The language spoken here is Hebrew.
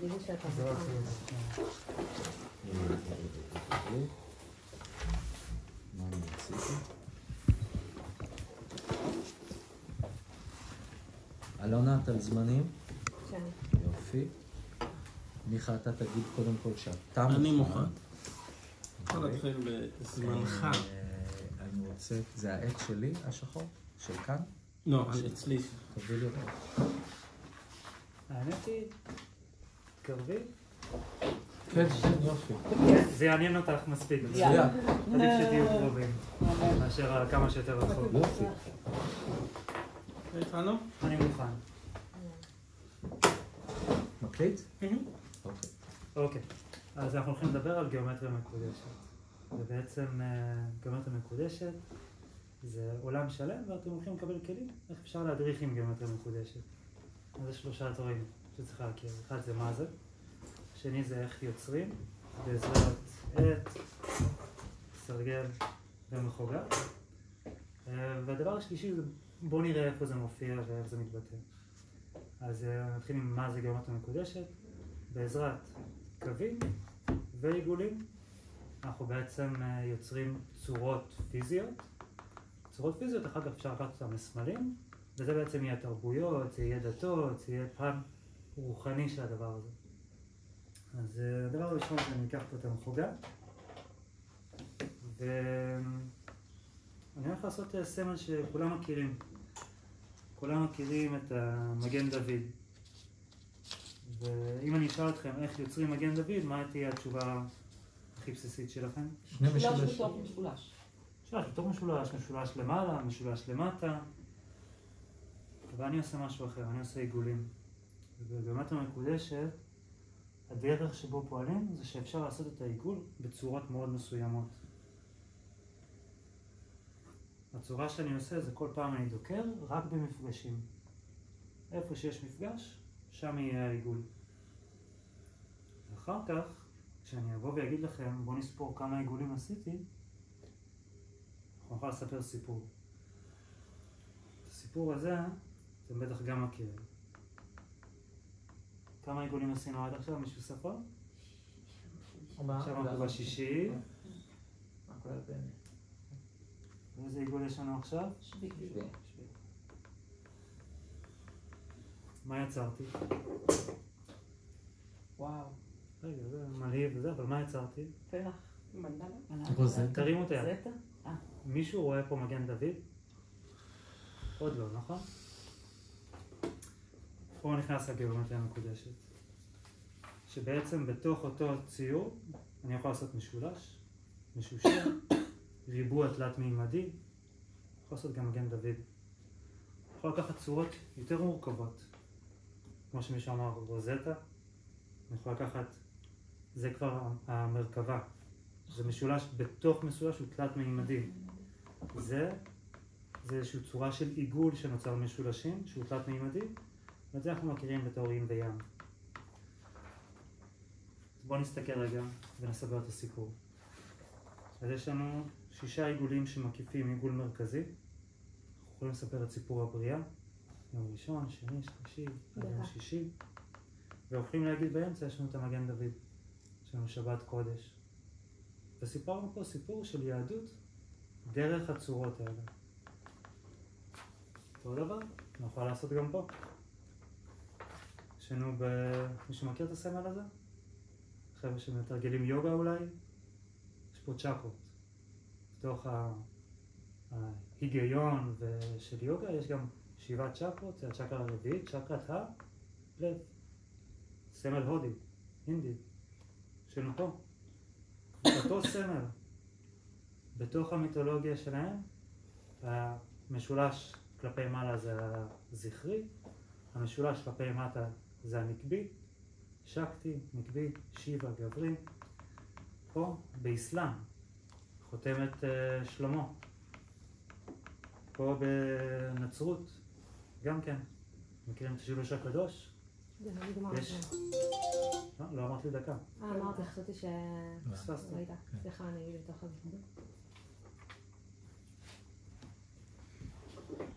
אלונה, את על זמנים? כן. יופי. מיכה, אתה תגיד קודם כל שאתה מוכן. אני מוכן. יכול להתחיל בזמנך. אני רוצה, זה העט שלי, השחור? של כאן? לא, אצלי. תביא לי אותו. האמת היא, קרבי? כן, יופי. זה יעניין אותך מספיק. מצוין. עדיף שתהיו קרובים, מאשר כמה שיותר רחוק. יופי. התחלנו? אני מוכן. מקליט? אוקיי. אז אנחנו הולכים לדבר על גיאומטריה מקודשת. ובעצם גיאומטריה מקודשת זה עולם שלם, ואתם הולכים לקבל כלים איך אפשר להדריך עם גיאומטריה מקודשת. אז יש 3 דברים שצריך להכיר. אחד זה מה זה, השני זה איך יוצרים, בעזרת עט, סרגל ומחוגה. והדבר השלישי זה בואו נראה איפה זה מופיע ואיך זה מתבטא. אז נתחיל עם מה זה גיאומטריה מקודשת. בעזרת קווים ועיגולים אנחנו בעצם יוצרים צורות פיזיות. צורות פיזיות אחר כך אפשר לקחת אותם לסמלים, וזה בעצם יהיה תרבויות, זה יהיה דתות, זה יהיה פן רוחני של הדבר הזה. אז הדבר הראשון שאני אקח פה את המחוגה, ואני הולך לעשות סמל שכולם מכירים. כולם מכירים את המגן דוד. ואם אני אשאל אתכם איך יוצרים מגן דוד, מה תהיה התשובה הכי בסיסית שלכם? משולש בתוך משולש. משולש בתוך משולש, משולש למעלה, משולש למטה. ואני עושה משהו אחר, אני עושה עיגולים. ובגיאומטריה מקודשת, הדרך שבו פועלים זה שאפשר לעשות את העיגול בצורות מאוד מסוימות. הצורה שאני עושה זה כל פעם אני דוקר רק במפגשים. איפה שיש מפגש, שם יהיה העיגול. ואחר כך, כשאני אבוא ואגיד לכם, בואו נספור כמה עיגולים עשיתי, אנחנו נוכל לספר סיפור. את הסיפור הזה, אתם בטח גם מכירים. כמה עיגולים עשינו עד עכשיו? מישהו ספר? עכשיו אנחנו בשישי. ואיזה עיגול יש לנו עכשיו? שביעי. מה יצרתי? וואו. רגע, זה מלהיב וזה, אבל מה יצרתי? פרח. מנדלה. רוזטה. תרימו את היד. רוזטה? מישהו רואה פה מגן דוד? עוד לא, נכון? פה נכנס הגיאומטריה המקודשת. שבעצם בתוך אותו ציור אני יכול לעשות משולש, משושע, ריבוע תלת מימדי, יכול לעשות גם מגן דוד. יכול לקחת צורות יותר מורכבות, כמו שמישהו אמר רוזטה, אני יכול לקחת, זה כבר המרכבה, זה משולש בתוך משולש הוא תלת מימדי. זה איזושהי צורה של עיגול שנוצר משולשים, שהוא תלת מימדי, ואת זה אנחנו מכירים בתור ין וים. בואו נסתכל רגע ונסבר את הסיפור. אז יש לנו 6 עיגולים שמקיפים עיגול מרכזי. אנחנו יכולים לספר את סיפור הבריאה, יום ראשון, שני, שלישי, יום שישי. והולכים להגיד באמצע, יש לנו את המגן דוד, יש לנו שבת קודש. וסיפרנו פה סיפור של יהדות דרך הצורות האלה. אותו דבר, נוכל לעשות גם פה. יש לנו מישהו מכיר את הסמל הזה? חבר'ה שמתרגלים יוגה אולי? יש פה צ'קרות. בתוך ההיגיון של יוגה יש גם 7 צ'קרות, זה הצ'קרה הרביעית, צ'קרת הלב. סמל הודי, הינדי, שלנו פה. אותו סמל, בתוך המיתולוגיה שלהם, המשולש כלפי מעלה זה הזכרי, המשולש כלפי מטה זה הנקבי, שקטי, נקבי, שיבה, גברי. פה באסלאם, חותמת שלמה. פה בנצרות, גם כן. מכירים את השילוש הקדוש? זה לא נגמר. יש... לא אמרת לי דקה. אמרתי, חשבתי ש... פספסת. סליחה, אני בתוך הדיבור.